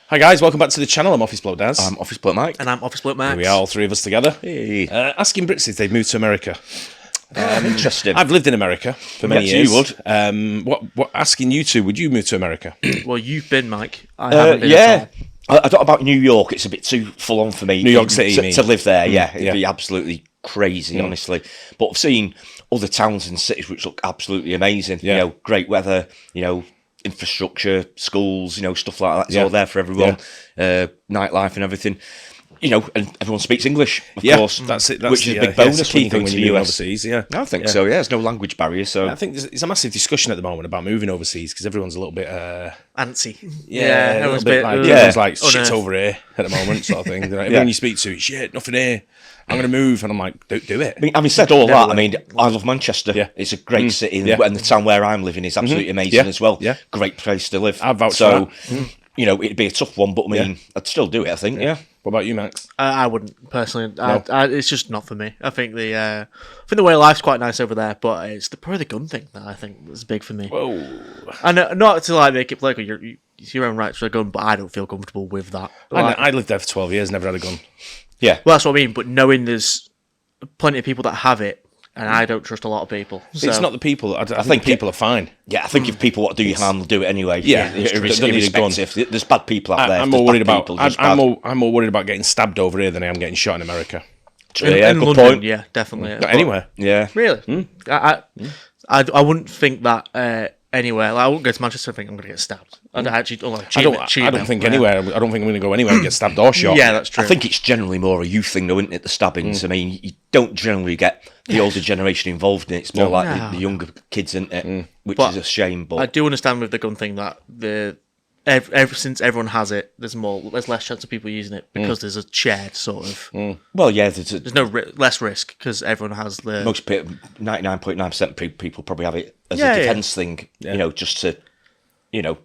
Hi guys, welcome back to the channel. I'm Office Bloke Daz. I'm Office Bloke Mike. And I'm Office Bloke Max. Here we are, all three of us together. Hey. Asking Brits if they've moved to America. Interesting. I've lived in America for many years. You would. Asking you two, would you move to America? Well, you've been, Mike. I haven't been at all. I don't know about New York. It's a bit too full on for me. New York City, you mean? to live there. Yeah, it'd yeah. be absolutely crazy, honestly. But I've seen other towns and cities which look absolutely amazing. Yeah. You know, great weather. You know, infrastructure, schools. You know, stuff like that. It's all there for everyone. Nightlife and everything. You know, and everyone speaks English, of course. That's it. That's which is a big bonus key when thing you when go to you the move US. overseas. Yeah, I think so. Yeah, there's no language barrier. So I think there's a massive discussion at the moment about moving overseas because everyone's a little bit Antsy. everyone's like shit over here at the moment, sort of thing. Everyone you speak to, shit, nothing here. I'm going to move, and I'm like, don't do it. I mean, having said all that, I mean, I love Manchester. Yeah. It's a great city, Yeah. and the town where I'm living is absolutely amazing as well. Yeah. Great place to live. I'd vouch so, for that. you know, it'd be a tough one, but I mean, I'd still do it, I think. Yeah. What about you, Max? I wouldn't personally. It's just not for me. I think the way of life's quite nice over there, but it's probably the gun thing that I think was big for me. Whoa. And not to like make it political. It's your own right to a gun, but I don't feel comfortable with that. I lived there for 12 years, never had a gun. Yeah. Well, that's what I mean. But knowing there's plenty of people that have it, and I don't trust a lot of people. So. It's not the people. I think people are fine. Yeah, I think if people want to do you harm, they'll do it anyway. Yeah, don't need a gun. There's bad people out there. I'm more worried about. I'm more worried about getting stabbed over here than I am getting shot in America. In good London, point. yeah, definitely. Not anywhere. Yeah. Really? I wouldn't think that anywhere. Like, I wouldn't go to Manchester and think I'm going to get stabbed. I don't think anywhere. I don't think I'm going to go anywhere and get stabbed or shot. Yeah, that's true. I think it's generally more a youth thing, though, isn't it? The stabbings. I mean, you don't generally get the older generation involved in it. It's more like the younger kids, isn't it? Which is a shame. But I do understand with the gun thing that since everyone has it, there's less chance of people using it because there's a shared sort of. Well, yeah, there's no less risk because everyone has the. Most people, 99.9% of people probably have it as a defence thing. Yeah. You know, just to, you know.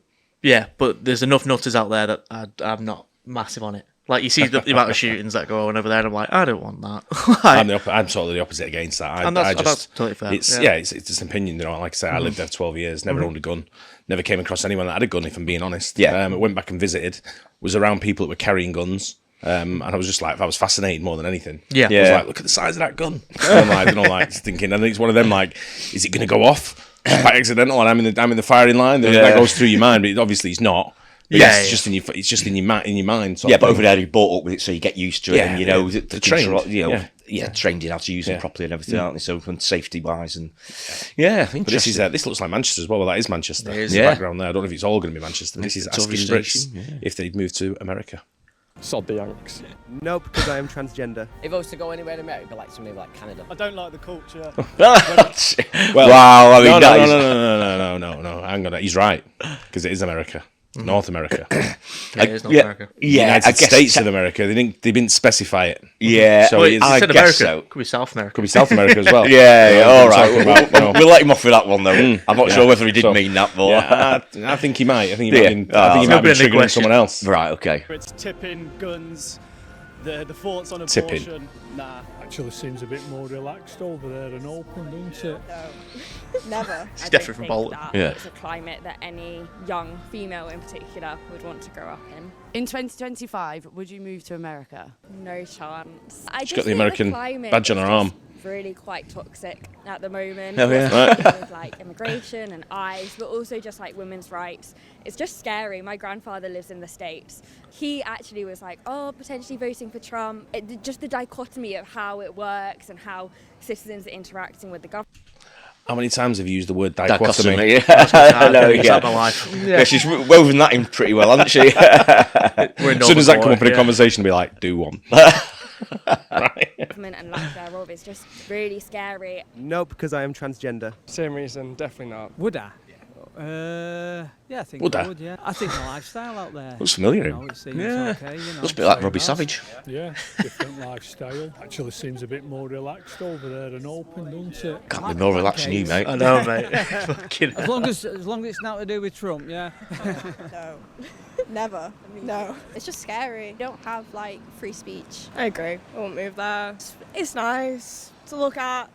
Yeah, but there's enough nutters out there that I'm not massive on it. Like, you see the amount of shootings that go on over there, and I'm like, I don't want that. I'm totally the opposite against that. That's totally fair. It's just an opinion. You know, like I say, I lived there for 12 years, never owned a gun, never came across anyone that had a gun. If I'm being honest, I went back and visited, was around people that were carrying guns. And I was just like, I was fascinated more than anything. Yeah. I was like, look at the size of that gun. And I'm like thinking, and it's one of them like, is it going to go off by accidental? And I'm in the firing line. That goes through your mind, but obviously it's not. It's just in your mind. Yeah, but over there you brought up with it, so you get used to it, and you know the trained. Trained in how to use them properly and everything, aren't they? So safety wise and interesting. But this looks like Manchester as well. Well, that is Manchester. It is. The background there. I don't know if it's all going to be Manchester. This is asking Brits if they'd moved to America. Sod the Yanks. No, because I am transgender. If I was to go anywhere in America, like somewhere like Canada. I don't like the culture. Well, wow, I mean, no. Hang on, he's right because it is America. North America. It is North America. Yeah, United States of America. They didn't specify it. Yeah, so I guess America. So. Could be South America. Could be South America as well. All right. We'll let him off with that one though. I'm not sure whether he did mean that, but I think he might. I think he might be triggering someone else. Right. Okay. It's tipping, guns, the thoughts on abortion. Tipping. Nah. Actually seems a bit more relaxed over there and open, doesn't it? No, never. It's definitely from Bolton. It's a climate that any young female in particular would want to grow up in. In 2025, would you move to America? No chance. She's got the American badge on her arm. Really quite toxic at the moment. Oh, yeah. With like immigration and ICE, but also just like women's rights. It's just scary. My grandfather lives in the States. He actually was like, potentially voting for Trump. Just the dichotomy of how it works and how citizens are interacting with the government. How many times have you used the word dichotomy? I know, My life. Yeah, she's woven that in pretty well, hasn't she? As soon as that come up in a conversation, be like, do one. Right. Government and lack thereof is just really scary. No, because I am transgender. Same reason, definitely not. Would I? Yeah, I think Would I I? would, yeah. I think the lifestyle out there. Looks familiar. It seems okay, Looks a bit like Robbie Savage. Yeah, different lifestyle. Actually seems a bit more relaxed over there and open, doesn't it? Can't be more relaxed than you, mate. I know, mate. As long as it's not to do with Trump, yeah. No, never. No, it's just scary. You don't have like free speech. I agree. I won't move there. It's nice to look at.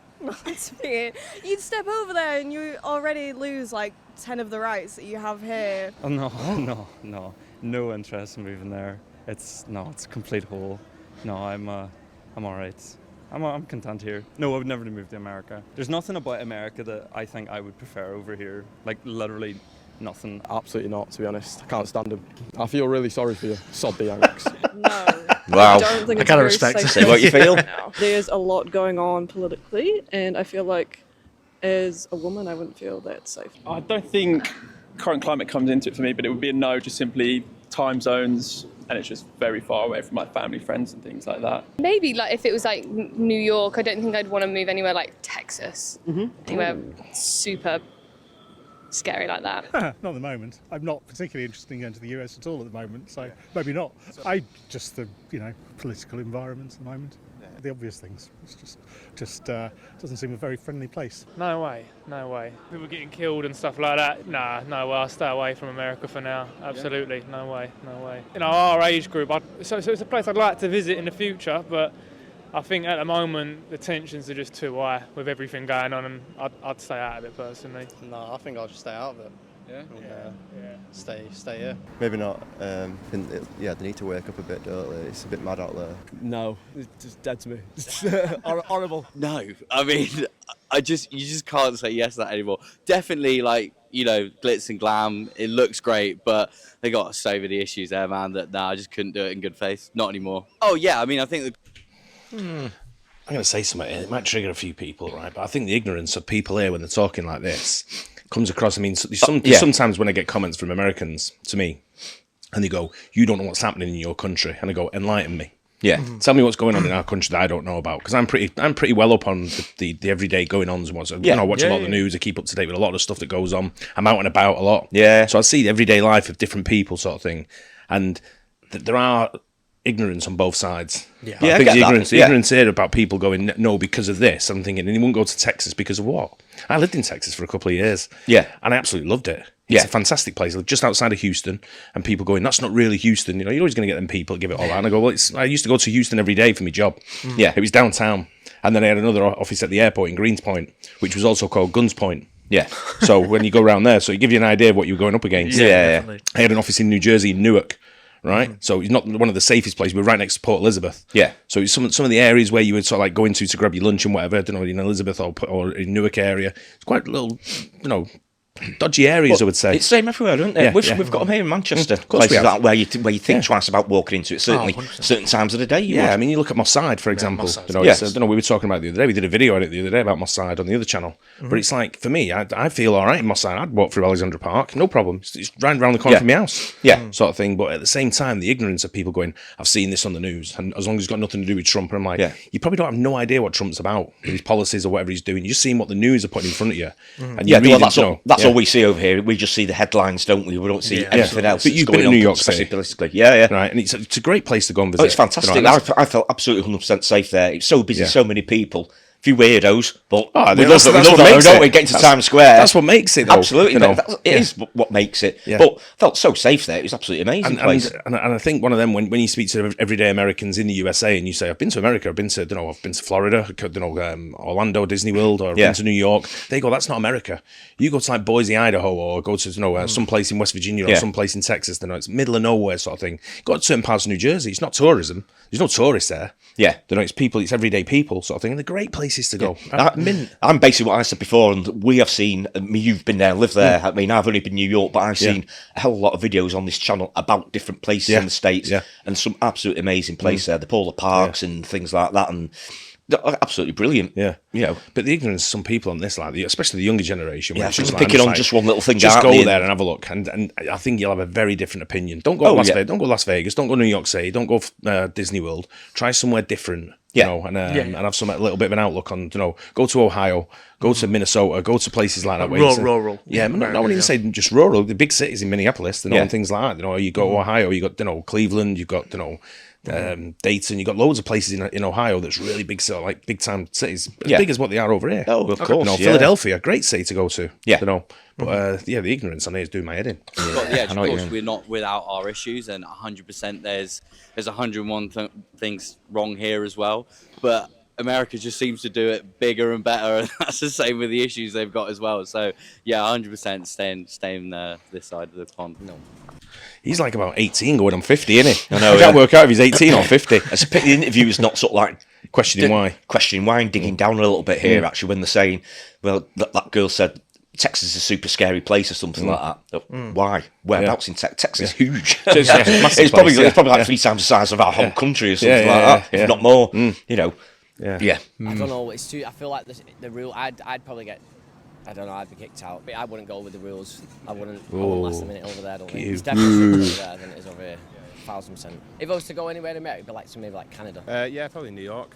You'd step over there and you already lose like 10 of the rights that you have here. Oh, no. no interest in moving there. It's a complete hole. No, I'm all right. I'm content here. No, I would never move to America. There's nothing about America that I think I would prefer over here. Like literally nothing. Absolutely not, to be honest. I can't stand them. I feel really sorry for you. Sod the Yanks. No. Wow. I don't think I it's gotta a very respect safe it. Say what you place feel. right now. There's a lot going on politically, and I feel like as a woman, I wouldn't feel that safe. I don't think current climate comes into it for me, but it would be a no, just simply time zones, and it's just very far away from my family, friends, and things like that. Maybe like if it was like New York, I don't think I'd want to move anywhere like Texas. Anywhere super scary like that. Not at the moment. I'm not particularly interested in going to the US at all at the moment, so maybe not. I just the political environment at the moment. The obvious things. It's just doesn't seem a very friendly place. No way, no way. People getting killed and stuff like that. Nah, no way. I'll stay away from America for now. Absolutely, no way, no way. Our age group. So it's a place I'd like to visit in the future, but I think at the moment the tensions are just too high with everything going on, and I'd stay out of it personally. No, I think I'll just stay out of it. Yeah. Stay here. Maybe not. They need to wake up a bit, don't they? It's a bit mad out there. No, it's just dead to me. Horrible. No, I mean, you just can't say yes to that anymore. Definitely, like, glitz and glam, it looks great, but they got so many issues there, man, that I just couldn't do it in good faith. Not anymore. Oh, yeah, I mean, I think I'm going to say something. It might trigger a few people, right? But I think the ignorance of people here when they're talking like this comes across. I mean, sometimes when I get comments from Americans to me, and they go, "You don't know what's happening in your country," and I go, "Enlighten me." Yeah, tell me what's going on in our country that I don't know about, because I'm pretty well up on the everyday going ons and what's. I watch a lot of the news. I keep up to date with a lot of stuff that goes on. I'm out and about a lot. Yeah, so I see the everyday life of different people, sort of thing, and there are ignorance on both sides. Yeah, I think the ignorance here about people going, no, because of this. I'm thinking, and you won't go to Texas because of what? I lived in Texas for a couple of years. Yeah. And I absolutely loved it. It's a fantastic place. I lived just outside of Houston, and people going, that's not really Houston. You're always going to get them people that give it all out. And I go, well, I used to go to Houston every day for my job. Yeah. It was downtown. And then I had another office at the airport in Greens Point, which was also called Guns Point. Yeah. So when you go around there, so it gives you an idea of what you're going up against. Yeah. I had an office in New Jersey, in Newark. Right, so it's not one of the safest places. We're right next to Port Elizabeth. Yeah, so it's some of the areas where you would sort of like go into to grab your lunch and whatever. I don't know, in Elizabeth or in Newark area. It's quite little, dodgy areas, I would say. It's the same everywhere, don't it? We've got them here in Manchester. Places like where you think twice about walking into it. Certainly, certain times of the day. I mean, you look at Moss Side, for example. I don't know. We were talking about it the other day. We did a video on it the other day about Moss Side on the other channel. But it's like, for me, I feel all right in Moss Side. I'd walk through Alexandra Park, no problem. It's right around the corner from my house. Yeah, sort of thing. But at the same time, the ignorance of people going, I've seen this on the news, and as long as it's got nothing to do with Trump, and I'm like, you probably don't have no idea what Trump's about, with his policies or whatever he's doing. You're just seeing what the news are putting in front of you. And that's all we see over here. We just see the headlines, don't we? We don't see anything else. But you've been in New York City, politically. Yeah. Right, and it's a great place to go and visit. Oh, it's fantastic. I felt absolutely 100% safe there. It's so busy, so many people. A few weirdos, but we love it, don't we? Getting to Times Square. That's what makes it, though. Absolutely. It is what makes it. Yeah. But felt so safe there. It was absolutely amazing place. And I think one of them, when you speak to everyday Americans in the USA and you say, I've been to America, I've been to Florida, Orlando, Disney World, or I've been to New York, they go, that's not America. You go to like Boise, Idaho, or go to some place in West Virginia or some place in Texas, it's middle of nowhere sort of thing. Go to certain parts of New Jersey, it's not tourism. There's no tourists there. Yeah. It's people, it's everyday people sort of thing. And they're great places to go. I'm basically what I said before, and we have seen, you've been there, lived there. I mean, I've only been New York, but I've seen a hell of a lot of videos on this channel about different places in the States, and some absolutely amazing places there, the polar parks and things like that, and they're absolutely brilliant. Yeah. But the ignorance of some people on this, especially the younger generation, just picking on just one little thing. Just go there and have a look, and I think you'll have a very different opinion. Don't go Don't go Las Vegas. Don't go New York City. Don't go Disney World. Try somewhere different. And have a little bit of an outlook on, go to Ohio, go to Minnesota, go to places like that. Rural. Yeah, I wouldn't even say just rural. The big cities in Minneapolis, and things like that. You go to Ohio, you got, Cleveland, you've got, Dayton, you've got loads of places in Ohio that's really big, like big time cities, as big as what they are over here. Oh, of course. Philadelphia, great city to go to. Yeah. But the ignorance on here is doing my head in. Of course, we're not without our issues, and 100% there's 101 things wrong here as well. But America just seems to do it bigger and better, and that's the same with the issues they've got as well. So yeah, 100% staying this side of the pond. No. He's like about 18 going on 50, isn't he? I know. I can't work out if he's 18 or 50. It's a pity the interview is not sort of like questioning why. Questioning why and digging down a little bit here, actually, when they're saying, well, that girl said Texas is a super scary place or something like that. Why? Whereabouts in Texas? Texas is huge. It's probably like 3 times the size of our whole country or something like that, if not more. You know. Yeah. I don't know. It's too. I feel like the rule. I'd probably get. I don't know. I'd be kicked out. But I wouldn't go with the rules. I wouldn't last a minute over there. I don't think. It's definitely over there than it is over here. 1000%. If I was to go anywhere in America, it'd be like maybe like Canada. Yeah, probably New York.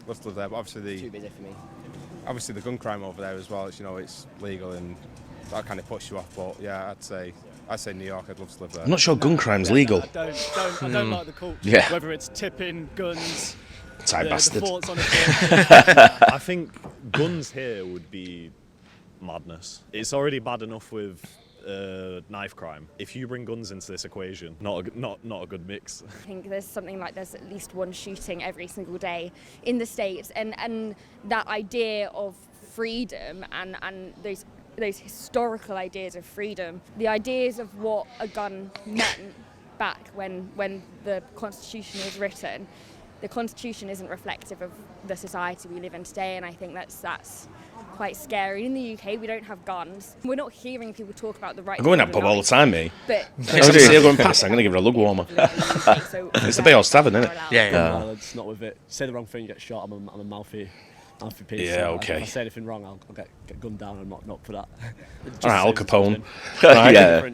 Love to live there, but obviously too busy for me. Obviously the gun crime over there as well. It's, you know, it's legal and that kind of puts you off. But yeah, I'd say New York. I'd love to live there. I'm not sure gun crime's legal. I don't like the culture. Yeah. Whether it's tipping, guns, bastard. the forts on a I think guns here would be madness. It's already bad enough with knife crime. If you bring guns into this equation, not a good mix. I think there's at least one shooting every single day in the States, and that idea of freedom and those historical ideas of freedom, the ideas of what a gun meant back when the Constitution was written. The Constitution isn't reflective of the society we live in today, and I think that's quite scary. In the UK, we don't have guns. We're not hearing people talk about the right. I'm going that pub all the time, mate. But next time I see her going past, I'm going to give her a lug warmer. It's the Bayhorse Tavern, isn't it? Yeah. No, it's not with it. Say the wrong thing, you get shot. I'm a mouthy piece. Yeah, so okay. If I say anything wrong, I'll get gunned down. I'm not for that. All right, Al Capone. Right. Yeah.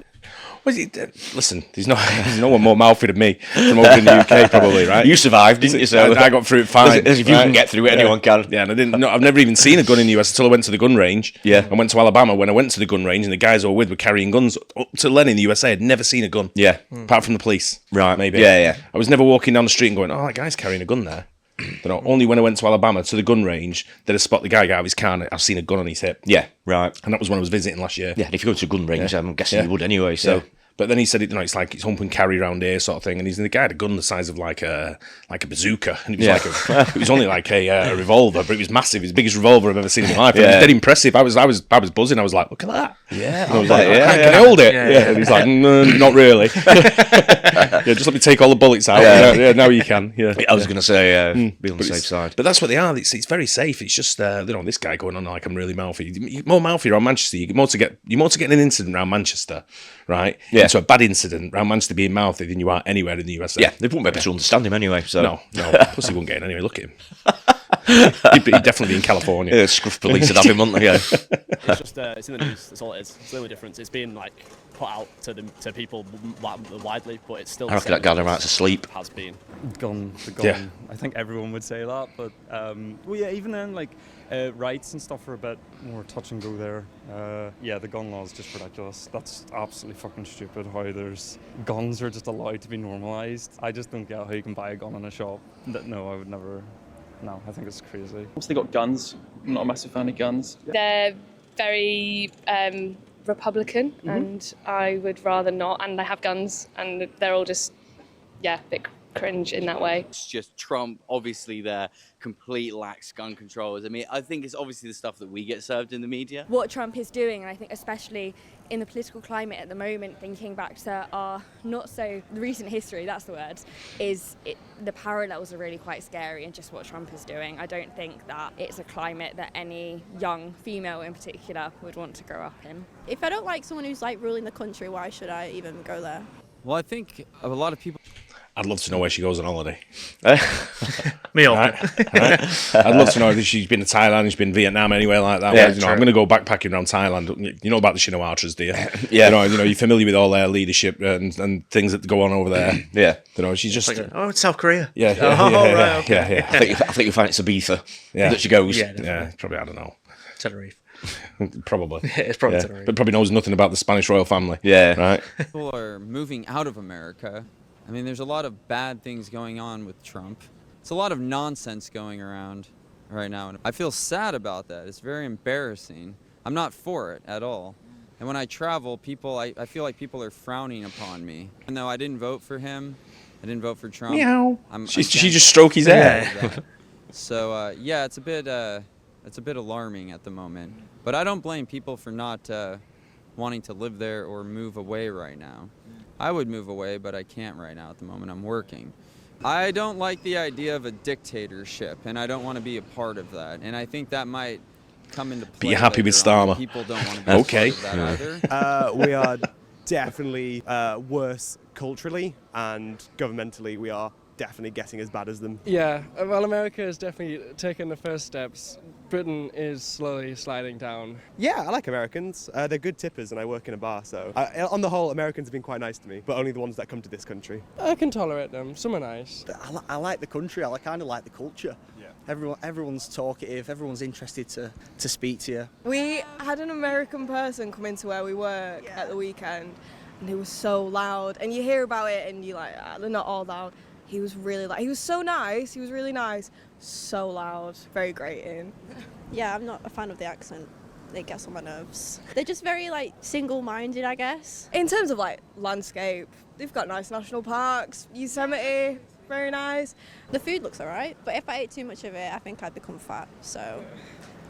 Listen, there's no one more mouthy than me from over in the UK, probably, right? You survived, didn't you? So I got through it fine. As if you can get through it, anyone can. Yeah, and I didn't. No, I've never even seen a gun in the US until I went to the gun range. Yeah, I went to Alabama. When I went to the gun range, and the guys I was with were carrying guns. Up to then in the USA, I'd never seen a gun. Yeah, apart from the police. Right. Maybe. Yeah. I was never walking down the street and going, "Oh, that guy's carrying a gun there." You know, only when I went to Alabama to the gun range did I spot the guy get out of his car and I've seen a gun on his hip. Yeah, right. And that was when I was visiting last year. Yeah, and if you go to a gun range, I'm guessing you would anyway. So. Yeah. But then he said, it's like it's hump and carry around here sort of thing, and the guy had a gun the size of like a bazooka, and it was it was only like a revolver, but it was massive. It was the biggest revolver I've ever seen in my life. It was dead impressive. I was buzzing. I was like, look at that. Yeah, I was like, can I hold it? Yeah. And he's like, not really. Just let me take all the bullets out. Yeah, now you can. Yeah, I was going to say be on the safe side. But that's what they are. It's very safe. It's just this guy going on like I'm really mouthy. You're more mouthy around Manchester. You're more to get an incident around Manchester, right? Yeah. So a bad incident around Manchester being mouthy than you are anywhere in the USA. Yeah, they wouldn't be able to understand him anyway. So no. Plus he wouldn't get in anyway. Look at him. He'd definitely be in California. Yeah, scruff police would have him, wouldn't they? Yeah. It's just it's in the news. That's all it is. It's the only difference. It's being like put out to people widely, but it's still. I reckon that guy right to sleep. Has been The gun. Yeah. I think everyone would say that, but even then, like rights and stuff are a bit more touch and go there. The gun law is just ridiculous. That's absolutely fucking stupid. How there's guns are just allowed to be normalised. I just don't get how you can buy a gun in a shop. No, I would never. No, I think it's crazy. Also, they got guns. I'm not a massive fan of guns. They're very Republican, and I would rather not. And they have guns, and they're all just, a bit cringe in that way. It's just Trump, obviously, their complete lax gun controls. I mean, I think it's obviously the stuff that we get served in the media. What Trump is doing, and I think especially in the political climate at the moment, thinking back to our not so recent history, that's the word, the parallels are really quite scary in just what Trump is doing. I don't think that it's a climate that any young female in particular would want to grow up in. If I don't like someone who's like ruling the country, why should I even go there? Well, I think a lot of people. I'd love to know where she goes on holiday. Me all. Right. I'd love to know if she's been to Thailand, she's been to Vietnam, anywhere like that. Yeah, I'm going to go backpacking around Thailand. You know about the Shinawatras, do you? Yeah. You're familiar with all their leadership and things that go on over there. Yeah. She's just. It's South Korea. Yeah. Right, okay. Yeah. I think you find it's Ibiza that she goes. Yeah, probably. I don't know. Tenerife. Probably. Yeah, it's probably Tenerife. But probably knows nothing about the Spanish royal family. Yeah. Right. People are moving out of America. I mean, there's a lot of bad things going on with Trump. It's a lot of nonsense going around right now. And I feel sad about that. It's very embarrassing. I'm not for it at all. And when I travel, I feel like people are frowning upon me. Even though I didn't vote for him, I didn't vote for Trump. Meow. She just stroke his hair. So yeah, it's a bit alarming at the moment. But I don't blame people for not wanting to live there or move away right now. I would move away, but I can't right now at the moment. I'm working. I don't like the idea of a dictatorship, and I don't want to be a part of that. And I think that might come into play. But you're happy with later on. Starmer? People don't want to be a Okay. part of that either. We are definitely worse culturally, and governmentally we are definitely getting as bad as them. Yeah, well, America has definitely taken the first steps. Britain is slowly sliding down. Yeah, I like Americans. They're good tippers, and I work in a bar, so on the whole, Americans have been quite nice to me, but only the ones that come to this country. I can tolerate them. Some are nice. I like the country. I kind of like the culture. Yeah. Everyone's talkative. Everyone's interested to speak to you. We had an American person come into where we work at the weekend, and he was so loud. And you hear about it, and you're like, they're not all loud. He was really loud. He was so nice. He was really nice. So loud. Very grating. Yeah, I'm not a fan of the accent. It gets on my nerves. They're just very, like, single-minded, I guess. In terms of, like, landscape, they've got nice national parks. Yosemite, very nice. The food looks alright, but if I ate too much of it, I think I'd become fat. So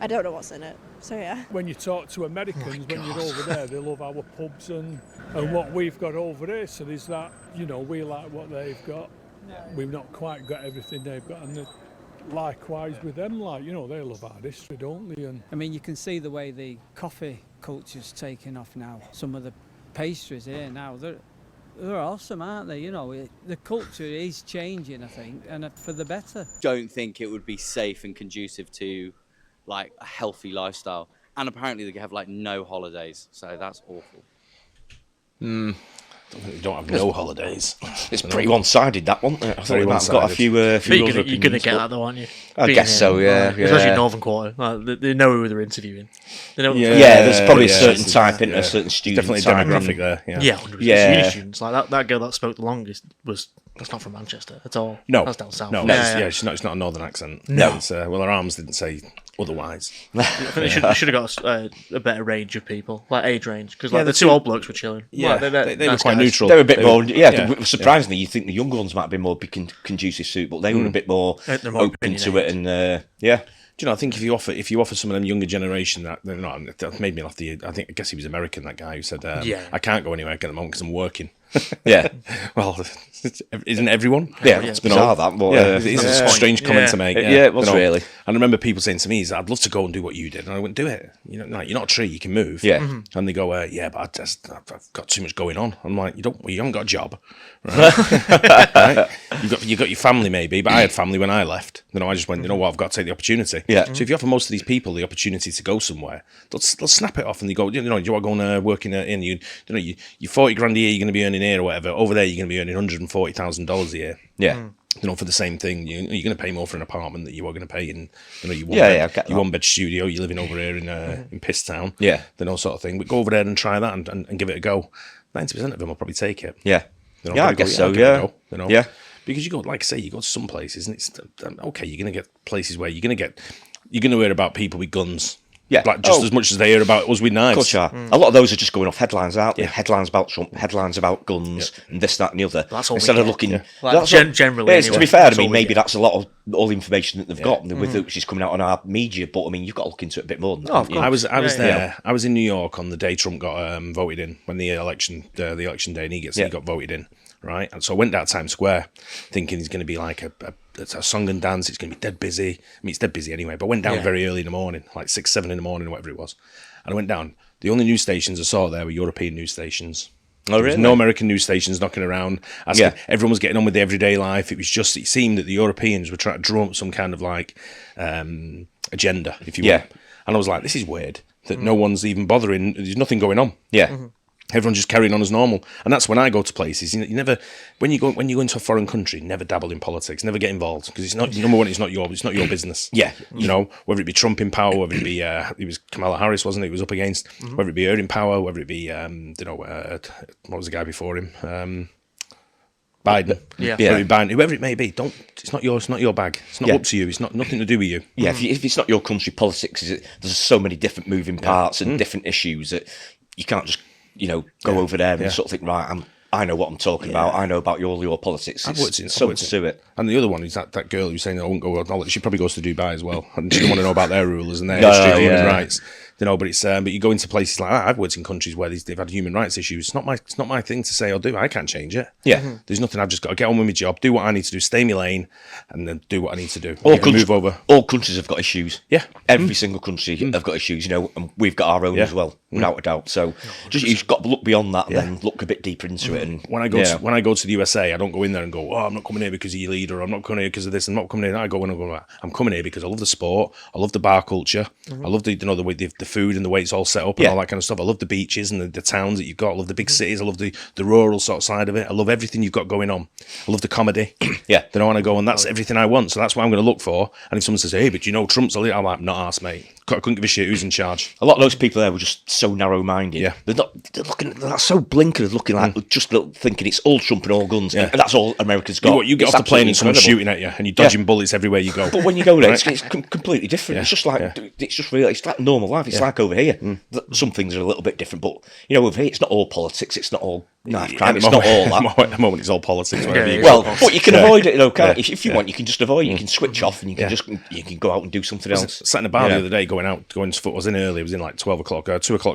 I don't know what's in it. So yeah. When you talk to Americans, when you're over there, they love our pubs and what we've got over here. So there's that, we like what they've got. We've not quite got everything they've got, and likewise with them, they love our history, don't they? And I mean, you can see the way the coffee culture's taken off now. Some of the pastries here now, they're awesome, aren't they? The culture is changing, I think, and for the better. Don't think it would be safe and conducive to like a healthy lifestyle. And apparently they have like no holidays, so that's awful. You don't have no holidays. It's pretty one-sided, that one. I thought we might have got a few other You're going to opinions, get but- that though, aren't you? I guess so, yeah. Especially Northern Quarter. They know who they're interviewing. They know there's probably a certain type, a certain student Definitely type. demographic there. Yeah, 100%. Uni students. Like that girl that spoke the longest that's not from Manchester at all. No, that's down south. No, it's not a northern accent. No, it's, well, her arms didn't say otherwise. I think they should have got a better range of people, like age range, because the two old blokes were chilling. Yeah, like, they were quite neutral. They were a bit more. Surprisingly, you think the younger ones might be more conducive suit, but they were a bit more open to it, and yeah. Do you know? I think if you offer some of them younger generation that made me laugh. I guess he was American. That guy who said, "I can't go anywhere at the moment because I'm working." Yeah. Well, isn't everyone? Yeah, it's bizarre that. But, it's a strange comment to make. Yeah, it was really. And I remember people saying to me, "I'd love to go and do what you did," and I went, "Do it. You're not a tree. You can move." Yeah. And they go, "Yeah, but I've got too much going on." I'm like, you haven't got a job. Right? You got your family maybe, but I had family when I left. I just went, I've got to take the opportunity. Yeah. So if you offer most of these people the opportunity to go somewhere, they'll snap it off and they go, do you want to go and work in you're 40 grand a year you're going to be earning here or whatever. Over there you're going to be earning $140,000 a year. Yeah. For the same thing, you're going to pay more for an apartment that you are going to pay in, your one bed studio. You're living over here in Piss Town. Yeah. All sort of thing. But go over there and try that and give it a go. 90% of them will probably take it. Yeah. I guess so. Yeah. Yeah. Because you go, like I say, you go to some places and it's okay. You're going to get places where you're going to hear about people with guns. Yeah, like just as much as they hear about us with knives. A lot of those are just going off headlines, aren't they? Yeah. Headlines about Trump, headlines about guns, and this, that, and the other. That's all instead of looking, generally. Anyway, to be fair, maybe that's a lot of all the information that they've got, which is coming out on our media. But you've got to look into it a bit more than that. I was there. I was in New York on the day Trump got voted in, when the election day, and he got voted in. Right, and so I went down Times Square thinking he's going to be like a song and dance. It's going to be dead busy. I mean, it's dead busy anyway. But I went down very early in the morning, like 6, 7 in the morning, whatever it was. And I went down. The only news stations I saw there were European news stations. Oh, really? There was no American news stations knocking around. Everyone was getting on with their everyday life. It seemed that the Europeans were trying to drum up some kind of like agenda, if you will. And I was like, this is weird that no one's even bothering. There's nothing going on. Yeah. Mm-hmm. Everyone's just carrying on as normal, and that's when I go to places. You never, when you go into a foreign country, never dabble in politics, never get involved because it's not number one. It's not your business. Yeah, whether it be Trump in power, whether it be it was Kamala Harris, wasn't it? It was up against whether it be her in power, whether it be what was the guy before him, Biden. Biden, whoever it may be. It's not yours. It's not your bag. It's not up to you. It's nothing to do with you. Yeah, if it's not your country politics, there's so many different moving parts and different issues that you can't just go over there and sort of think, right, I know what I'm talking about. I know about all your politics. It's so much to it. And the other one is that girl who's saying I won't go. She probably goes to Dubai as well, and she don't want to know about their rulers and their history of human rights. You know, but it's but you go into places like that. I've worked in countries where they've had human rights issues. It's not my thing to say or do. I can't change it. Yeah, there's nothing. I've just got to get on with my job, do what I need to do, stay in my lane, and then do what I need to do. Move over. All countries have got issues. Yeah, every single country have got issues. You know, and we've got our own as well, without a doubt. So you've got to look beyond that and then look a bit deeper into it. And when I go to the USA, I don't go in there and go, oh, I'm not coming here because of your leader, or I'm not coming here because of this, I'm not coming here. I go in and go, I'm coming here because I love the sport, I love the bar culture, I love the way the food and the way it's all set up and all that kind of stuff. I love the beaches and the towns that you've got. I love the big cities. I love the rural sort of side of it. I love everything you've got going on. I love the comedy. Then I want to go, and that's everything I want. So that's what I'm going to look for. And if someone says, hey, but you know Trump's a leader, I'm like, not arse, mate. I couldn't give a shit who's in charge. A lot of those people there were just so narrow-minded. Yeah, they're so blinkered, looking like just thinking it's all Trump and all guns, and that's all America's got. You get off the plane and someone's shooting at you, and you're dodging bullets everywhere you go. But when you go there, it's completely different. It's just like it's like normal life. It's like over here. Some things are a little bit different, but you know, over here, it's not all politics. It's not all knife crime. It's not all that. At the moment, it's all politics. But you can avoid it, though, can't you? If you want, you can just avoid. You can switch off, and you can go out and do something else. Sat in a bar the other day, going to foot. I was in early. It was in like 2 o'clock.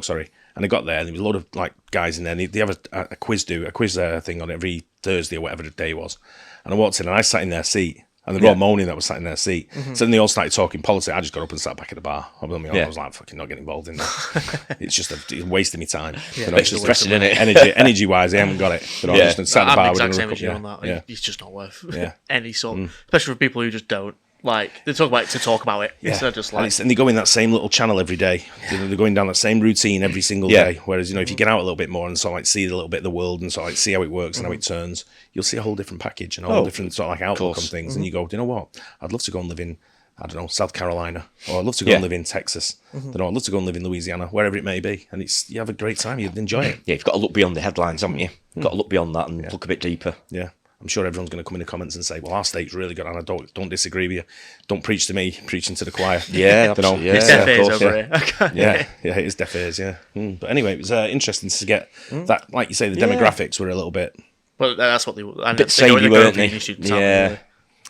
Sorry. And I got there, and there was a lot of like guys in there. And they have a quiz thing on every Thursday or whatever the day was. And I walked in, and I sat in their seat. And they were all moaning that was sat in their seat. So then they all started talking politics. I just got up and sat back at the bar. I was like, fucking not getting involved in that. It's just it's wasting my time. It's just depressing, isn't it? Energy wise, I haven't got it. I just sat at the bar. I'm the exact same as you on that. It's just not worth any sort. Especially for people who just don't. Like, they talk about it to talk about it. Instead of just like... And they go in that same little channel every day. They're going down that same routine every single day. Whereas, if you get out a little bit more and sort of like see a little bit of the world and sort of like see how it works and how it turns, you'll see a whole different package and a whole different sort of like outlook on things. And you go, do you know what? I'd love to go and live in, I don't know, South Carolina. Or I'd love to go and live in Texas. I'd love to go and live in Louisiana, wherever it may be. And you have a great time. You'd enjoy it. Yeah, you've got to look beyond the headlines, haven't you? You've got to look beyond that and look a bit deeper. Yeah. I'm sure everyone's going to come in the comments and say, well, our state's really good, and I don't disagree with you. Don't preach to me, preaching to the choir. Yeah, absolutely. It's deaf ears over here. Yeah, it is deaf ears, yeah. But anyway, it was interesting to get that, like you say, the demographics were a little bit... Well, that's what they were. A bit samey, weren't they? Yeah.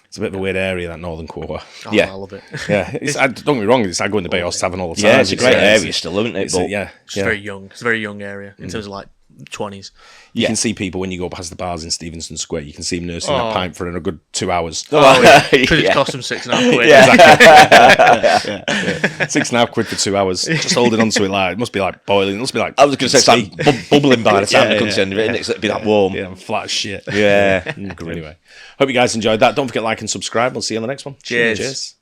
It's a bit of a weird area, that northern quarter. Oh, I love it. Yeah, don't get me wrong, I go in the Bay Horse Tavern all the time. Yeah, it's a great area still, isn't it? It's very young. It's a very young area in terms of like 20s. You can see people when you go past the bars in Stevenson Square. You can see them nursing that pint for a good 2 hours. Because it cost them £6.5. Exactly. £6.5 for 2 hours. Just holding on to it like it must be like boiling. It must be like I was going to say it's like bubbling by the time it comes in. It'd be that warm. Yeah, I'm flat as shit. Yeah. Anyway, hope you guys enjoyed that. Don't forget to like and subscribe. We'll see you on the next one. Cheers.